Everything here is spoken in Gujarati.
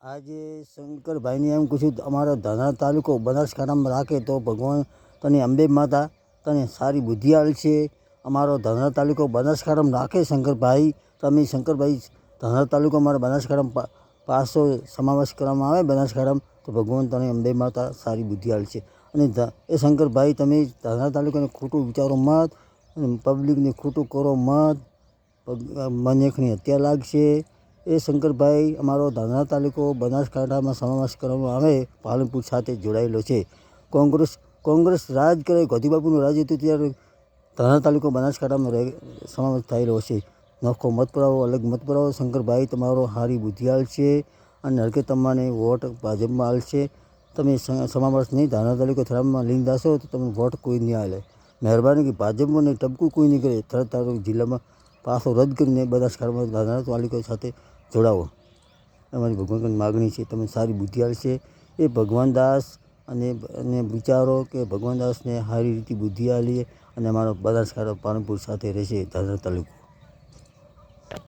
આજે શંકરભાઈને એમ પૂછ્યું અમારો ધાનેરા તાલુકો બનાસકાંઠામાં રાખે તો ભગવાન તને અંબે માતા તને સારી બુદ્ધિ આલશે. અમારો ધાનેરા તાલુકો બનાસકાંઠામાં રાખે શંકરભાઈ, તમે શંકરભાઈ ધાનેરા તાલુકો અમારા બનાસકાંઠામાં પાછો સમાવેશ કરવામાં આવે બનાસકાંઠામાં તો ભગવાન તને અંબે માતા સારી બુદ્ધિ આલશે. અને એ શંકરભાઈ તમે ધાનેરા તાલુકાને ખોટું વિચારો મત, પબ્લિકને ખોટું કરો મત, મનેકની હત્યા લાગશે. એ શંકરભાઈ અમારો ધાનેરા તાલુકો બનાસકાંઠામાં સમાવેશ કરવામાં આવે પાલનપુર સાથે જોડાયેલો છે. કોંગ્રેસ રાજ કરે, ગાંધીબાપુનું રાજ હતું ત્યારે ધાનેરા તાલુકો બનાસકાંઠામાં સમાવેશ થયેલો છે. નોખો મત પુરાવો, અલગ મત પુરાવો. શંકરભાઈ તમારો સારી બુદ્ધિ આલશે અને હરકે તમને વોટ ભાજપમાં આલશે. તમે સમાવેશ નહીં ધાનેરા તાલુકો થરાદમાં લીન દાશો તો તમે વોટ કોઈ નહીં આલે. મહેરબાની કે ભાજપમાં નહીં ટપકું કોઈ નહીં કરે. થરાદ તાલુકા જિલ્લામાં પાછો રદ કરીને બનાસકાંઠામાં ધાનેરા તાલુકા સાથે જોડાવો. અમારી ભગવાન માગણી છે તમે સારી બુદ્ધિ આલશે. એ ભગવાન દાસ અને વિચારો કે ભગવાન દાસને સારી રીતે બુદ્ધિ આલીએ અને અમારો બનાસકાંઠા પાલનપુર સાથે રહેશે ધાનેરા તાલુકો.